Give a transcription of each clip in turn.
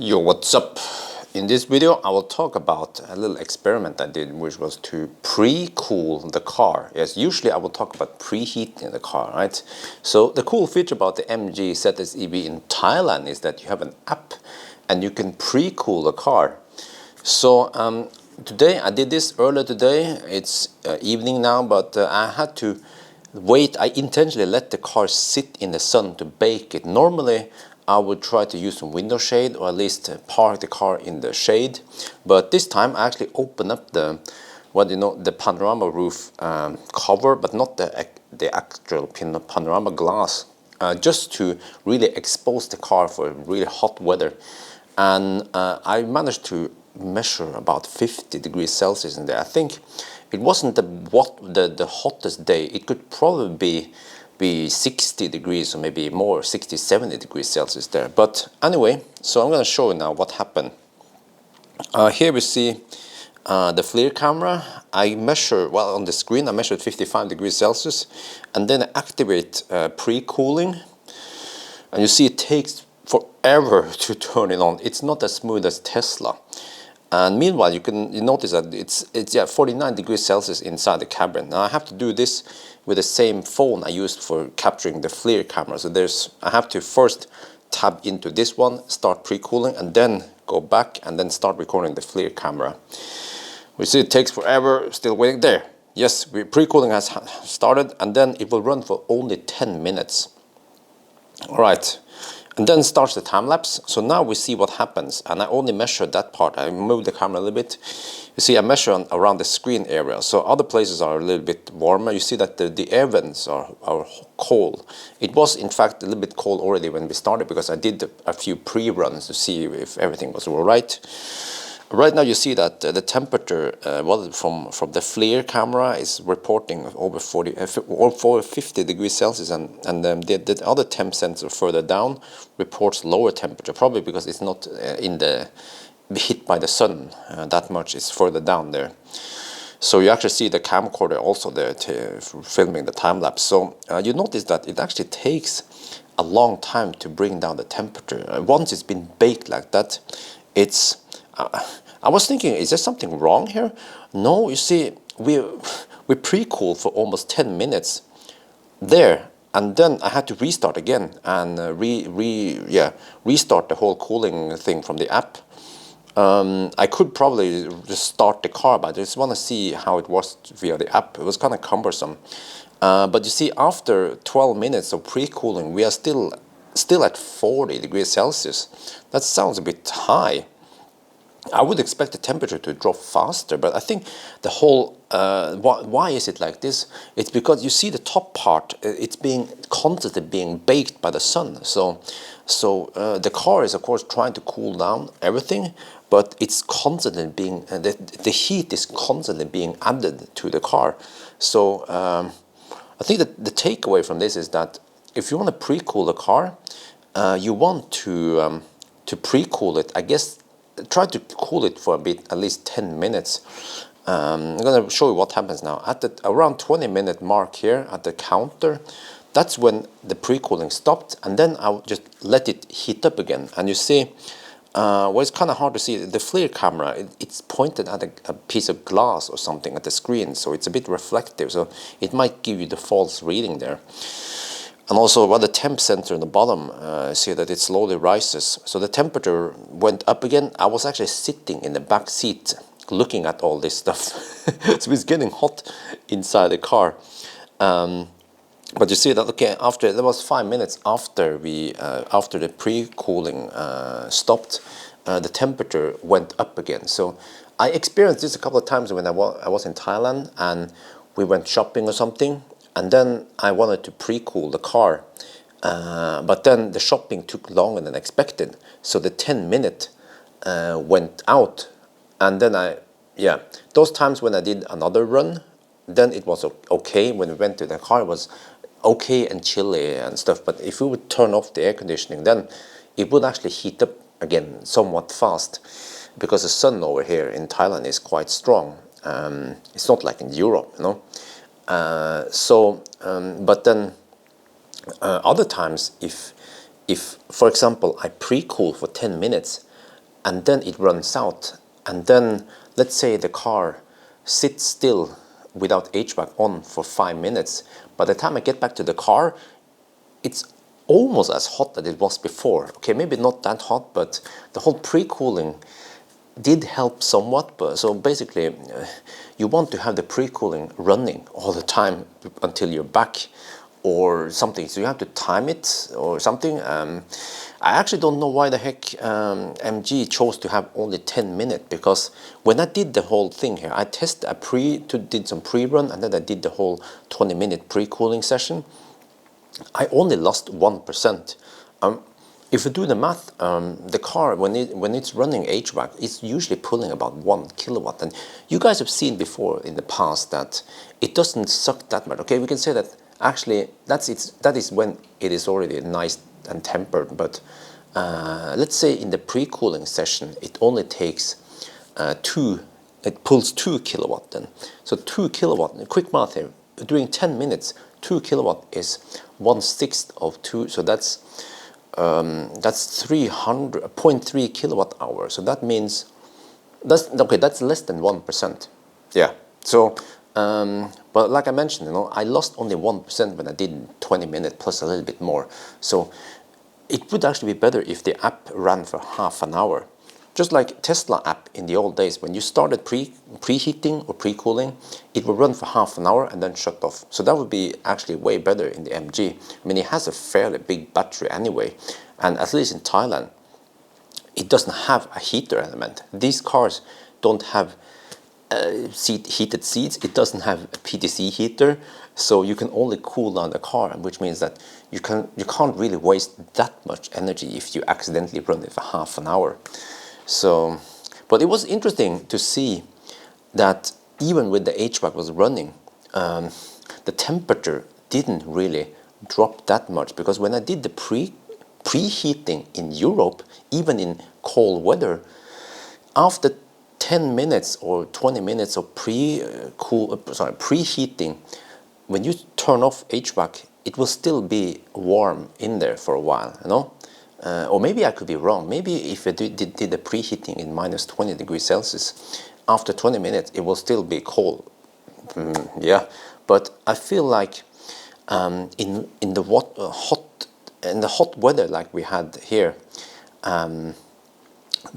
Yo, what's up? In this video I will talk about a little experiment I did, which was to pre-cool the car. Yes, usually I will talk about preheating the car, right? So the cool feature about the MG ZS EV in Thailand is that you have an app and you can pre-cool the car. So today I did this earlier today. It's evening now, but I had to wait. I intentionally let the car sit in the sun to bake it. Normally I would try to use some window shade, or at least park the car in the shade. But this time I actually opened up the the panorama roof cover, but not the actual panorama glass, just to really expose the car for really hot weather. And I managed to measure about 50 degrees Celsius in there. I think it wasn't the hottest day. It could probably be 60 degrees or maybe more, 60, 70 degrees Celsius there. But anyway, so I'm going to show you now what happened. Here we see the FLIR camera. I measure, well, on the screen I measured 55 degrees Celsius, and then I activate pre-cooling, and you see it takes forever to turn it on. It's not as smooth as Tesla. And meanwhile, you notice that it's 49 degrees Celsius inside the cabin. Now I have to do this with the same phone I used for capturing the FLIR camera. So I have to first tab into this one, start pre-cooling, and then go back and then start recording the FLIR camera. We see it takes forever, still waiting there. Yes, pre-cooling has started, and then it will run for only 10 minutes. All right. And then starts the time lapse. So now we see what happens, and I only measured that part. I moved the camera a little bit. You see I measure around the screen area, so other places are a little bit warmer. You see that the air vents are cold. It was in fact a little bit cold already when we started, because I did a few pre-runs to see if everything was all right. Right now you see that the temperature from the FLIR camera is reporting over 50 degrees Celsius, and the other temp sensor further down reports lower temperature, probably because it's not hit by the sun that much. It's further down there. So you actually see the camcorder also there filming the time lapse. So you notice that it actually takes a long time to bring down the temperature. Once it's been baked like that, it's I was thinking, is there something wrong here? No, you see, we pre-cooled for almost 10 minutes there, and then I had to restart again and restart the whole cooling thing from the app. I could probably just start the car, but I just want to see how it was via the app. It was kind of cumbersome. But you see, after 12 minutes of pre-cooling, we are still at 40 degrees Celsius. That sounds a bit high. I would expect the temperature to drop faster, but I think the whole why is it like this? It's because you see the top part, it's constantly being baked by the sun. So the car is of course trying to cool down everything, but it's constantly being the heat is constantly being added to the car. So I think that the takeaway from this is that if you want to pre-cool the car, you want to pre-cool it, I guess. Try to cool it for a bit, at least 10 minutes. I'm going to show you what happens now. At the around 20-minute mark here at the counter, that's when the pre-cooling stopped, and then I'll just let it heat up again. And you see, well, it's kind of hard to see. The FLIR camera, it's pointed at a piece of glass or something at the screen, so it's a bit reflective, so it might give you the false reading there. And also, the temp sensor in the bottom, see that it slowly rises. So the temperature went up again. I was actually sitting in the back seat looking at all this stuff. So it's getting hot inside the car. But you see that, okay, there was 5 minutes after the pre-cooling stopped, the temperature went up again. So I experienced this a couple of times when I was in Thailand and we went shopping or something. And then I wanted to pre-cool the car, but then the shopping took longer than expected. So the 10-minute went out, and then those times when I did another run, then it was okay. When we went to the car, it was okay and chilly and stuff. But if we would turn off the air conditioning, then it would actually heat up again somewhat fast, because the sun over here in Thailand is quite strong. It's not like in Europe, you know. But then other times, if for example I pre-cool for 10 minutes, and then it runs out, and then let's say the car sits still without HVAC on for 5 minutes. By the time I get back to the car, it's almost as hot as it was before. Okay, maybe not that hot, but the whole pre-cooling did help somewhat. But so basically, you want to have the pre-cooling running all the time until you're back or something. So you have to time it or something. I actually don't know why the heck MG chose to have only 10 minutes, because when I did the whole thing here, I did some pre-run, and then I did the whole 20-minute pre-cooling session. I only lost 1%. If you do the math, the car, when it's running HVAC, it's usually pulling about 1 kilowatt. And you guys have seen before in the past that it doesn't suck that much. Okay, we can say that actually that is when it is already nice and tempered. But let's say in the pre-cooling session, it only takes it pulls 2 kilowatt then. So 2 kilowatt, quick math here, during 10 minutes, 2 kilowatt is 1/6 of 2, so that's 0.3 kilowatt hour. So that means that's less than 1%. Yeah. So but like I mentioned, I lost only 1% when I did 20 minutes plus a little bit more. So it would actually be better if the app ran for half an hour. Just like Tesla app in the old days, when you started preheating or pre-cooling, it would run for half an hour and then shut off. So that would be actually way better in the MG. I mean, it has a fairly big battery anyway, and at least in Thailand, it doesn't have a heater element. These cars don't have heated seats. It doesn't have a PTC heater, so you can only cool down the car, which means that you can't really waste that much energy if you accidentally run it for half an hour. So, but it was interesting to see that even with the HVAC was running, the temperature didn't really drop that much, because when I did the preheating in Europe, even in cold weather, after 10 minutes or 20 minutes of preheating, when you turn off HVAC, it will still be warm in there for a while, or maybe I could be wrong. Maybe if I did the preheating in minus 20 degrees Celsius, after 20 minutes it will still be cold. Yeah, but I feel like in the hot weather like we had here,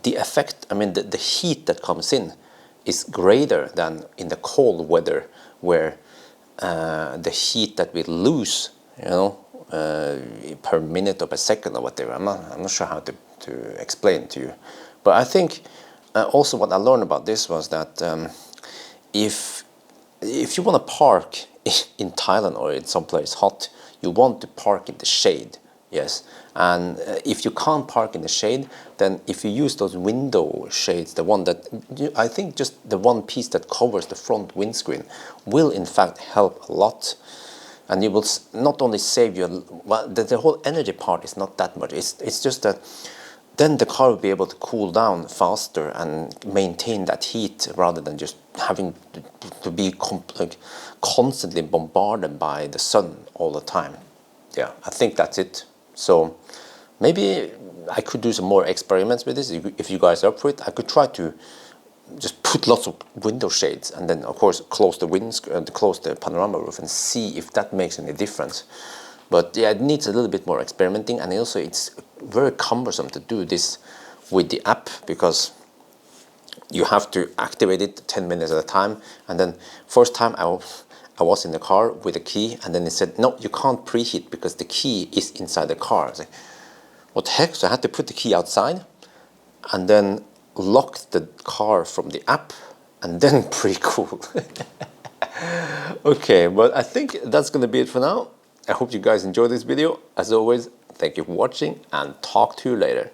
the effect, I mean the heat that comes in is greater than in the cold weather, where the heat that we lose, per minute or per second or whatever. I'm not sure how to explain to you. But I think also what I learned about this was that if you want to park in Thailand or in some place hot, you want to park in the shade. Yes, and if you can't park in the shade, then if you use those window shades, the one that I think just the one piece that covers the front windscreen will in fact help a lot. And you will not only save your, well, the whole energy part is not that much. It's just that then the car will be able to cool down faster and maintain that heat, rather than just having to be constantly bombarded by the sun all the time. Yeah, I think that's it. So maybe I could do some more experiments with this. If you guys are up for it, I could try to just put lots of window shades, and then of course close the panorama roof and see if that makes any difference. But yeah, it needs a little bit more experimenting, and also it's very cumbersome to do this with the app, because you have to activate it 10 minutes at a time. And then first time I was in the car with the key, and then it said no, you can't preheat because the key is inside the car. I was like, what the heck? So I had to put the key outside and then lock the car from the app and then pre-cool. Okay, but I think that's gonna be it for now. I hope you guys enjoyed this video. As always, thank you for watching, and talk to you later.